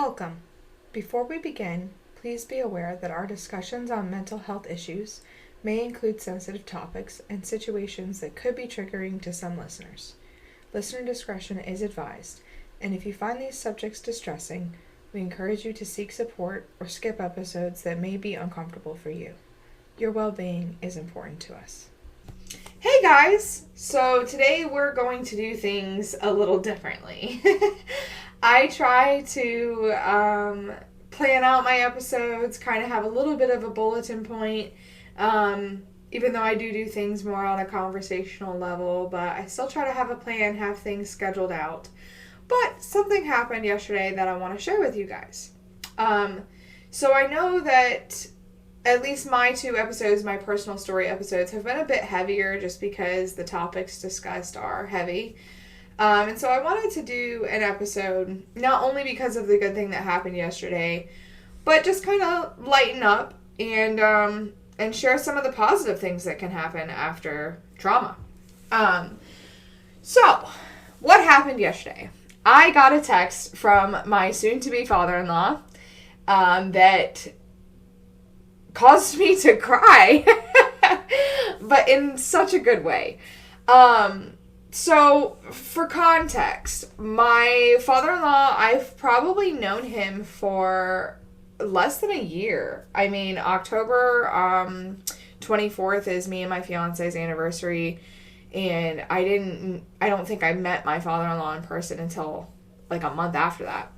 Welcome. Before we begin, please be aware that our discussions on mental health issues may include sensitive topics and situations that could be triggering to some listeners. Listener discretion is advised, and if you find these subjects distressing, we encourage you to seek support or skip episodes that may be uncomfortable for you. Your well-being is important to us. Hey guys! So today we're going to do things a little differently. I try to plan out my episodes, kind of have a little bit of a bulletin point, even though I do things more on a conversational level, but I still try to have a plan, have things scheduled out. But something happened yesterday that I want to share with you guys. So I know that at least my two episodes, my personal story episodes, have been a bit heavier just because the topics discussed are heavy. And so I wanted to do an episode, not only because of the good thing that happened yesterday, but just kind of lighten up and share some of the positive things that can happen after trauma. So, what happened yesterday? I got a text from my soon-to-be father-in-law that caused me to cry, but in such a good way. So, for context, my father-in-law, I've probably known him for less than a year. I mean, October 24th is me and my fiance's anniversary, and I don't think I met my father-in-law in person until like a month after that.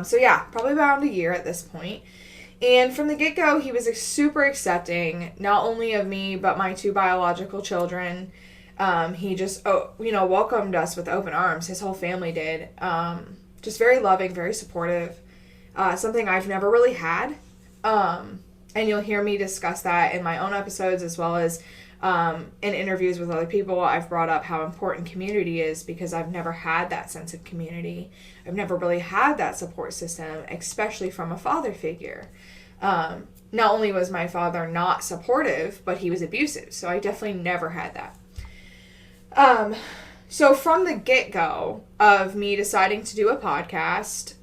So yeah, probably around a year at this point. And from the get-go, he was super accepting, not only of me, but my two biological children. He just, welcomed us with open arms. His whole family did. Just very loving, very supportive. Something I've never really had. And you'll hear me discuss that in my own episodes as well as in interviews with other people. I've brought up how important community is because I've never had that sense of community. I've never really had that support system, especially from a father figure. Not only was my father not supportive, but he was abusive. So I definitely never had that. So from the get-go of me deciding to do a podcast,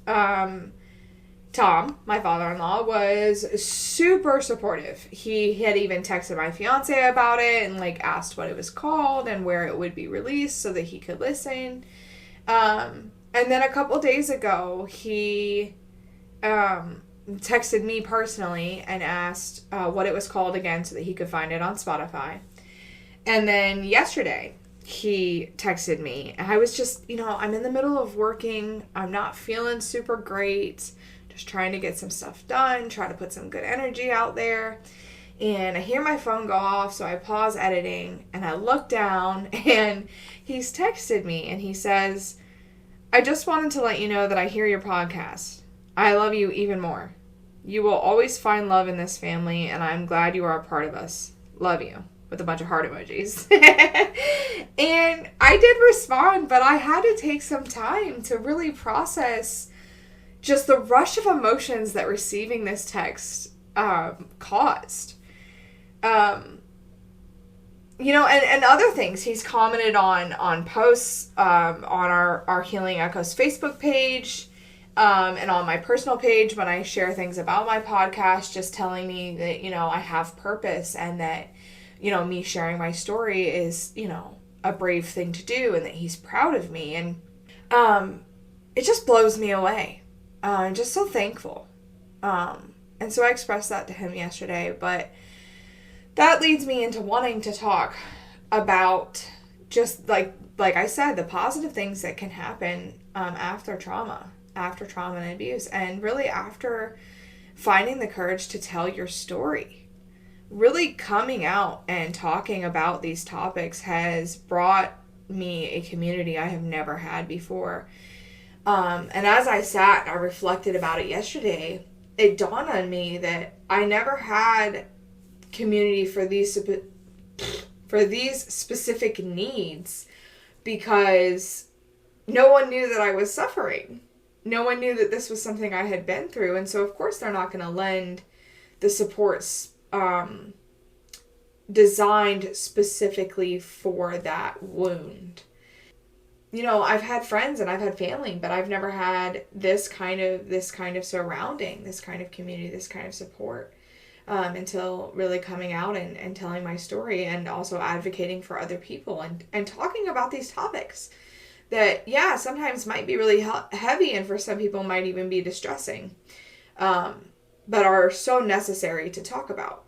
Tom, my father-in-law, was super supportive. He had even texted my fiance about it and asked what it was called and where it would be released so that he could listen. And then a couple days ago, he texted me personally and asked what it was called again so that he could find it on Spotify. And then yesterday, he texted me, and I was just, I'm in the middle of working. I'm not feeling super great. Just trying to get some stuff done, try to put some good energy out there. And I hear my phone go off, so I pause editing, and I look down, and he's texted me, and he says, I just wanted to let you know that I hear your podcast. I love you even more. You will always find love in this family, and I'm glad you are a part of us. Love you. With a bunch of heart emojis. And I did respond, but I had to take some time to really process just the rush of emotions that receiving this text caused. And other things he's commented on posts on our Healing Echoes Facebook page and on my personal page when I share things about my podcast, just telling me that, I have purpose and that me sharing my story is, a brave thing to do and that he's proud of me. And it just blows me away. I'm just so thankful. And so I expressed that to him yesterday. But that leads me into wanting to talk about just like I said, the positive things that can happen after trauma and abuse. And really after finding the courage to tell your story. Really coming out and talking about these topics has brought me a community I have never had before. And as I sat and I reflected about it yesterday, it dawned on me that I never had community for these specific needs because no one knew that I was suffering. No one knew that this was something I had been through. And so, of course, they're not going to lend the supports designed specifically for that wound. I've had friends and I've had family, but I've never had this kind of surrounding, this kind of community, this kind of support, until really coming out and telling my story, and also advocating for other people, and talking about these topics that, sometimes might be really heavy, and for some people might even be distressing, but are so necessary to talk about.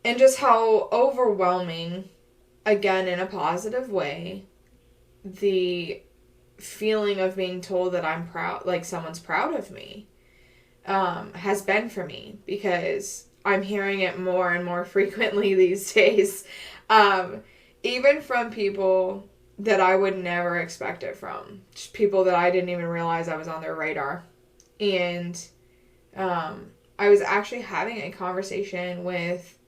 And just how overwhelming, again, in a positive way, the feeling of being told that I'm proud, like someone's proud of me, has been for me, because I'm hearing it more and more frequently these days, even from people that I would never expect it from, just people that I didn't even realize I was on their radar. And I was actually having a conversation with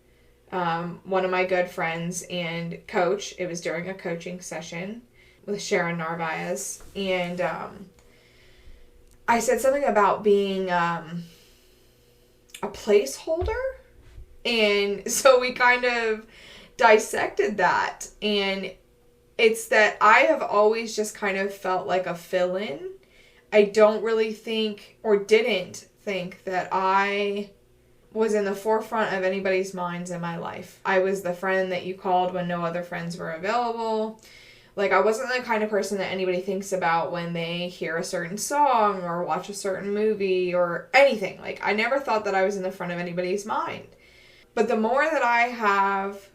one of my good friends and coach. It was during a coaching session with Sharon Narvaez, and I said something about being a placeholder, and so we kind of dissected that, and it's that I have always just kind of felt like a fill-in. I don't really think, or didn't think, that I was in the forefront of anybody's minds in my life. I was the friend that you called when no other friends were available. Like, I wasn't the kind of person that anybody thinks about when they hear a certain song or watch a certain movie or anything. Like, I never thought that I was in the front of anybody's mind. But the more that I have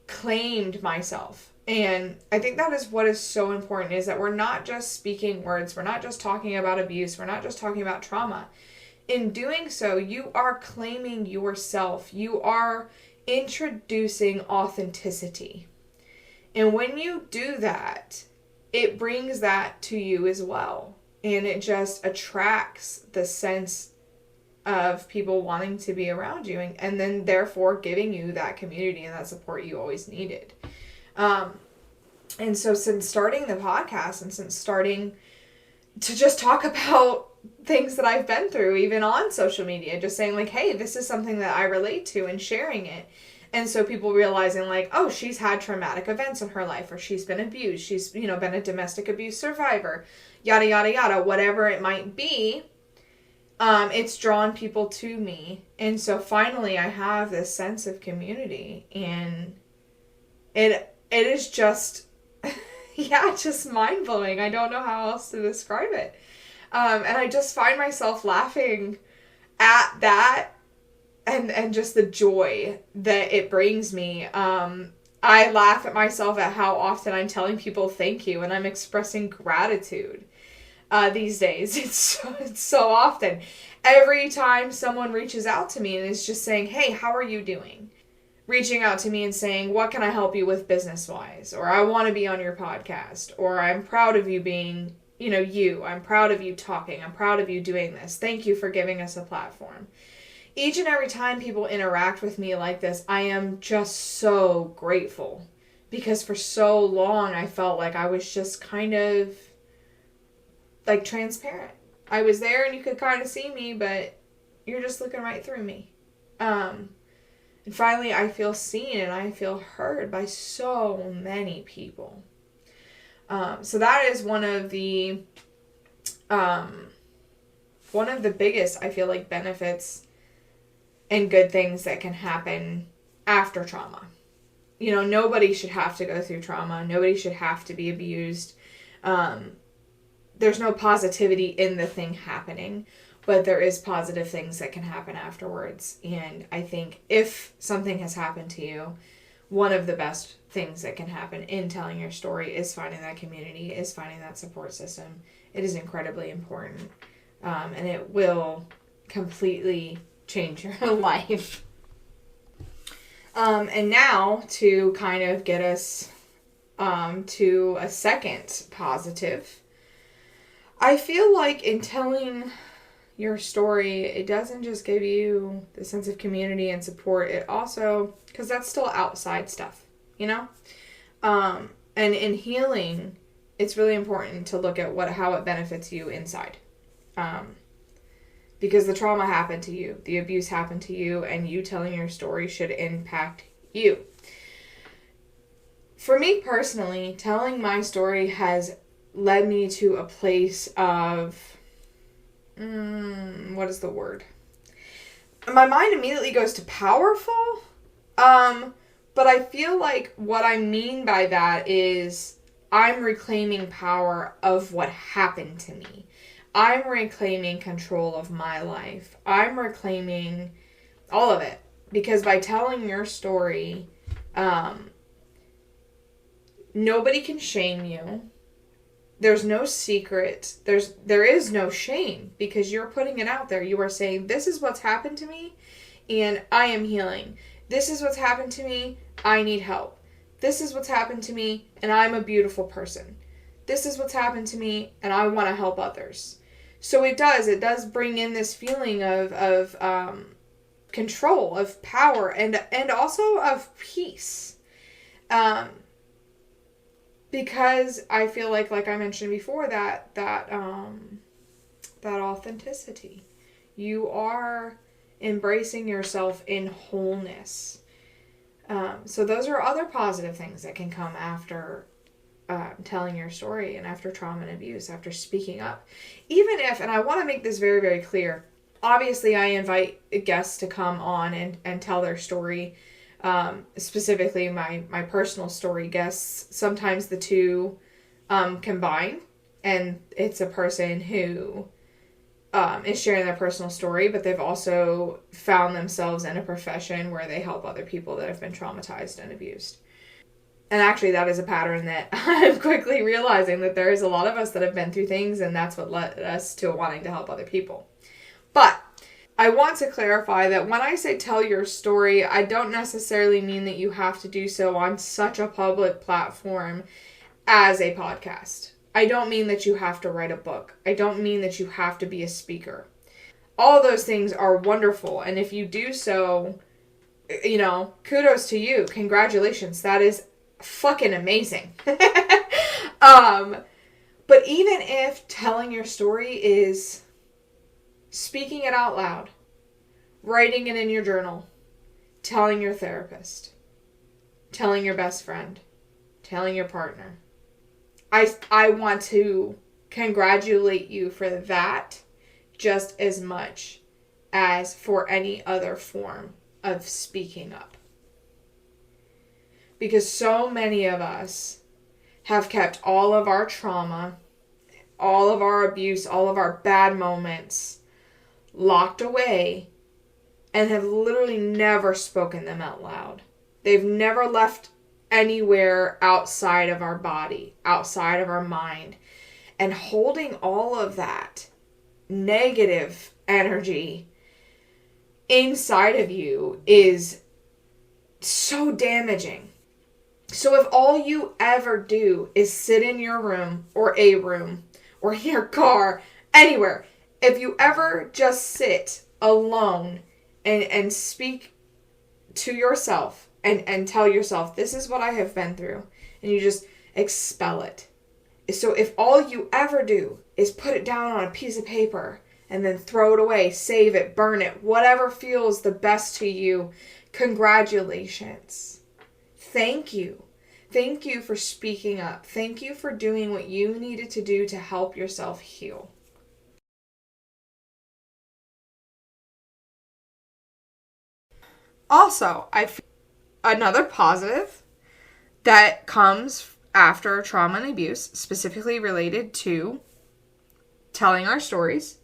claimed myself, and I think that is what is so important, is that we're not just speaking words. We're not just talking about abuse. We're not just talking about trauma. In doing so, you are claiming yourself. You are introducing authenticity. And when you do that, it brings that to you as well. And it just attracts the sense of people wanting to be around you, and then therefore giving you that community and that support you always needed. And so since starting the podcast, and since starting to just talk about things that I've been through, even on social media, just saying like, hey, this is something that I relate to, and sharing it. And so people realizing like, oh, she's had traumatic events in her life, or she's been abused, she's, been a domestic abuse survivor, yada, yada, yada, whatever it might be. It's drawn people to me. And so finally I have this sense of community, and it is just, just mind blowing. I don't know how else to describe it. And I just find myself laughing at that, and just the joy that it brings me. I laugh at myself at how often I'm telling people thank you, and I'm expressing gratitude these days. It's so often. Every time someone reaches out to me and is just saying, hey, how are you doing? Reaching out to me and saying, what can I help you with business-wise? Or I want to be on your podcast. Or I'm proud of you being, you. I'm proud of you talking. I'm proud of you doing this. Thank you for giving us a platform. Each and every time people interact with me like this, I am just so grateful. Because for so long, I felt like I was just kind of like transparent. I was there and you could kind of see me, but you're just looking right through me. And finally, I feel seen and I feel heard by so many people. So that is one of the biggest, I feel like, benefits and good things that can happen after trauma. Nobody should have to go through trauma. Nobody should have to be abused. There's no positivity in the thing happening, but there is positive things that can happen afterwards. And I think if something has happened to you, one of the best things that can happen in telling your story is finding that community, is finding that support system. It is incredibly important. And it will completely change your life. And now to kind of get us to a second positive, I feel like in telling your story, it doesn't just give you the sense of community and support. It also, because that's still outside stuff, and in healing, it's really important to look at how it benefits you inside. Because the trauma happened to you, the abuse happened to you, and you telling your story should impact you. For me personally, telling my story has led me to a place of, what is the word? My mind immediately goes to powerful. But I feel like what I mean by that is I'm reclaiming power of what happened to me. I'm reclaiming control of my life. I'm reclaiming all of it. Because by telling your story, nobody can shame you. There's no secret. There is no shame because you're putting it out there. You are saying, this is what's happened to me and I am healing. This is what's happened to me. I need help. This is what's happened to me and I'm a beautiful person. This is what's happened to me and I want to help others. So it does bring in this feeling of control, of power, and also of peace. Because I feel like I mentioned before, that authenticity. You are embracing yourself in wholeness. So those are other positive things that can come after telling your story and after trauma and abuse, after speaking up. Even if, and I want to make this very, very clear, obviously I invite guests to come on and tell their story. Specifically my personal story guests, sometimes the two combine, and it's a person who is sharing their personal story, but they've also found themselves in a profession where they help other people that have been traumatized and abused. And actually that is a pattern that I'm quickly realizing, that there is a lot of us that have been through things, and that's what led us to wanting to help other people. But I want to clarify that when I say tell your story, I don't necessarily mean that you have to do so on such a public platform as a podcast. I don't mean that you have to write a book. I don't mean that you have to be a speaker. All those things are wonderful, and if you do so, kudos to you. Congratulations. That is fucking amazing. But even if telling your story is speaking it out loud, writing it in your journal, telling your therapist, telling your best friend, telling your partner, I want to congratulate you for that just as much as for any other form of speaking up. Because so many of us have kept all of our trauma, all of our abuse, all of our bad moments locked away and have literally never spoken them out loud. They've never left anywhere outside of our body, outside of our mind. And holding all of that negative energy inside of you is so damaging. So if all you ever do is sit in your room or a room or in your car, anywhere, if you ever just sit alone and speak to yourself and tell yourself, this is what I have been through, and you just expel it. So if all you ever do is put it down on a piece of paper and then throw it away, save it, burn it, whatever feels the best to you, congratulations. Thank you. Thank you for speaking up. Thank you for doing what you needed to do to help yourself heal. Also, another positive that comes after trauma and abuse, specifically related to telling our stories,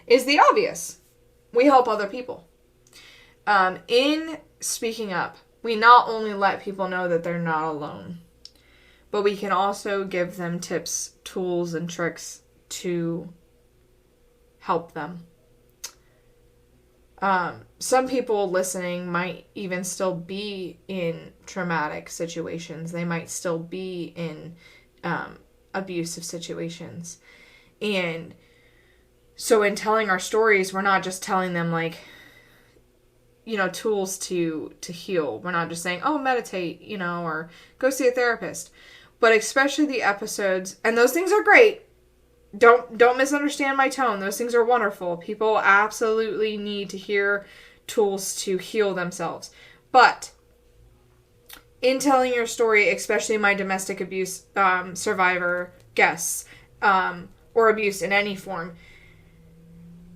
is the obvious. We help other people. In speaking up, we not only let people know that they're not alone, but we can also give them tips, tools, and tricks to help them. Some people listening might even still be in traumatic situations. They might still be in abusive situations. And so in telling our stories, we're not just telling them tools to heal. We're not just saying, oh, meditate, or go see a therapist. But especially the episodes, and those things are great. Don't misunderstand my tone. Those things are wonderful. People absolutely need to hear tools to heal themselves. But in telling your story, especially my domestic abuse survivor guests, or abuse in any form,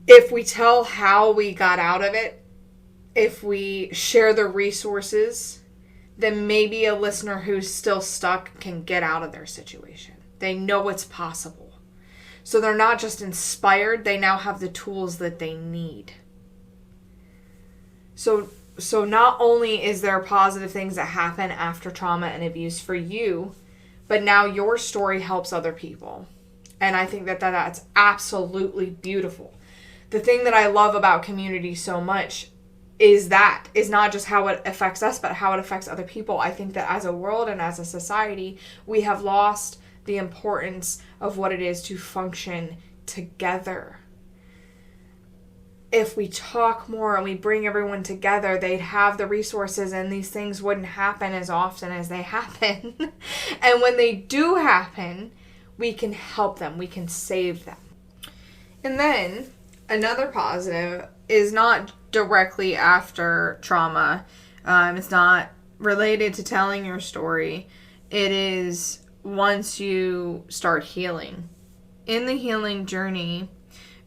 if we tell how we got out of it, if we share the resources, then maybe a listener who's still stuck can get out of their situation. They know it's possible. So they're not just inspired, they now have the tools that they need. So not only is there positive things that happen after trauma and abuse for you, but now your story helps other people. And I think that that's absolutely beautiful. The thing that I love about community so much is not just how it affects us, but how it affects other people. I think that as a world and as a society, we have lost the importance of what it is to function together. If we talk more and we bring everyone together, they'd have the resources and these things wouldn't happen as often as they happen. And when they do happen, we can help them. We can save them. And then another positive is not directly after trauma. It's not related to telling your story. It is once you start healing. In the healing journey,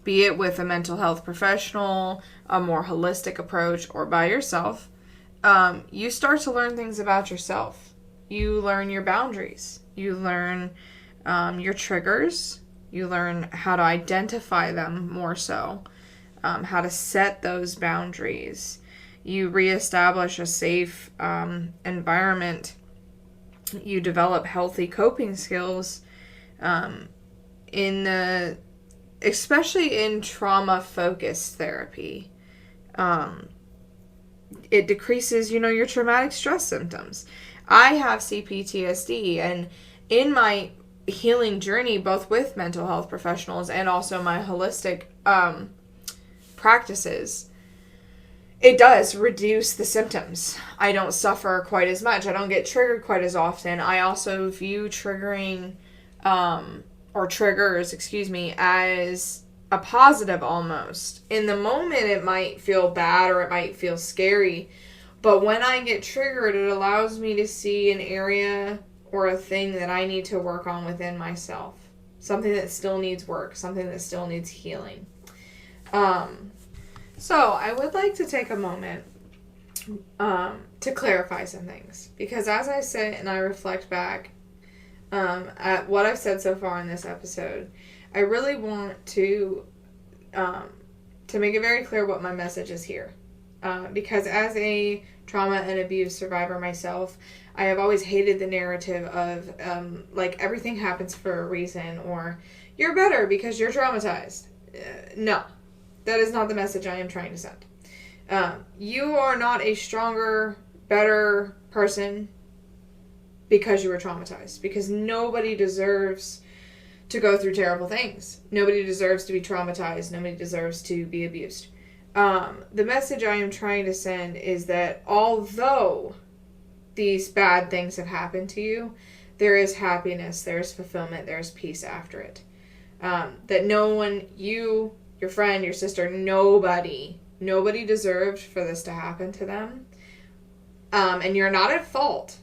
be it with a mental health professional, a more holistic approach, or by yourself, you start to learn things about yourself. You learn your boundaries. You learn your triggers. You learn how to identify them more so, how to set those boundaries. You reestablish a safe environment. You develop healthy coping skills especially in trauma-focused therapy. It decreases, your traumatic stress symptoms. I have CPTSD, and in my healing journey, both with mental health professionals and also my holistic practices, it does reduce the symptoms. I don't suffer quite as much. I don't get triggered quite as often. I also view triggers, as a positive almost. In the moment, it might feel bad or it might feel scary, but when I get triggered, it allows me to see an area or a thing that I need to work on within myself. Something that still needs work, something that still needs healing. So I would like to take a moment to clarify some things, because as I sit and I reflect back at what I've said so far in this episode, I really want to make it very clear what my message is here. Because as a trauma and abuse survivor myself, I have always hated the narrative of everything happens for a reason, or you're better because you're traumatized. No, that is not the message I am trying to send. You are not a stronger, better person because you were traumatized. Because nobody deserves to go through terrible things. Nobody deserves to be traumatized. Nobody deserves to be abused. The message I am trying to send is that although these bad things have happened to you, there is happiness, there is fulfillment, there is peace after it. That no one, you, your friend, your sister, nobody deserved for this to happen to them. And you're not at fault.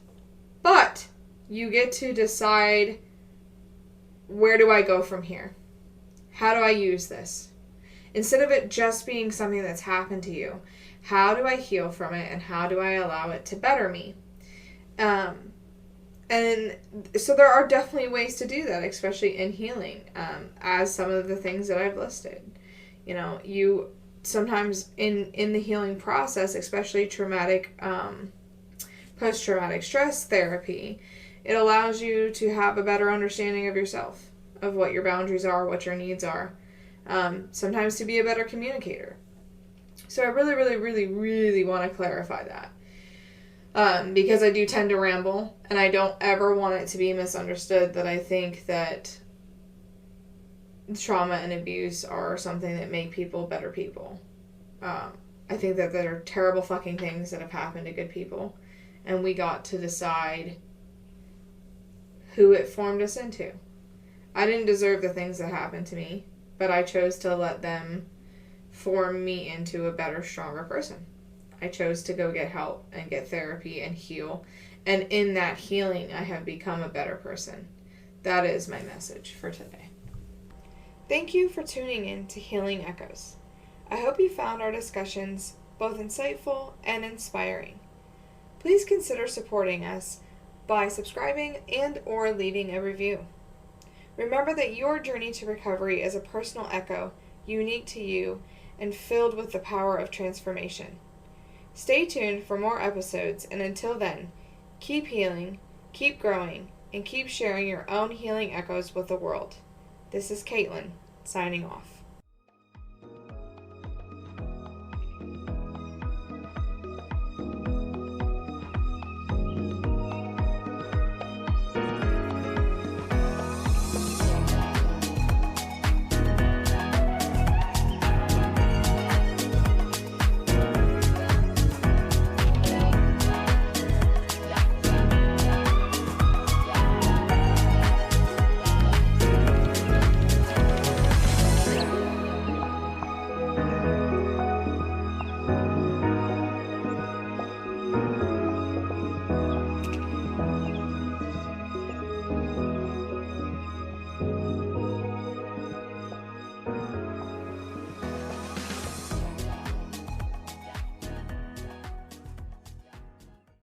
But you get to decide, where do I go from here? How do I use this? Instead of it just being something that's happened to you, how do I heal from it, and how do I allow it to better me? And so there are definitely ways to do that, especially in healing, as some of the things that I've listed. You sometimes in the healing process, especially post-traumatic stress therapy, it allows you to have a better understanding of yourself, of what your boundaries are, what your needs are, sometimes to be a better communicator. So I really, really, really, really want to clarify that. Because I do tend to ramble, and I don't ever want it to be misunderstood that I think that trauma and abuse are something that make people better people. I think that there are terrible fucking things that have happened to good people, and we got to decide who it formed us into. I didn't deserve the things that happened to me, but I chose to let them form me into a better, stronger person. I chose to go get help and get therapy and heal. And in that healing, I have become a better person. That is my message for today. Thank you for tuning in to Healing Echoes. I hope you found our discussions both insightful and inspiring. Please consider supporting us by subscribing and or leaving a review. Remember that your journey to recovery is a personal echo, unique to you, and filled with the power of transformation. Stay tuned for more episodes, and until then, keep healing, keep growing, and keep sharing your own healing echoes with the world. This is Caitlin, signing off.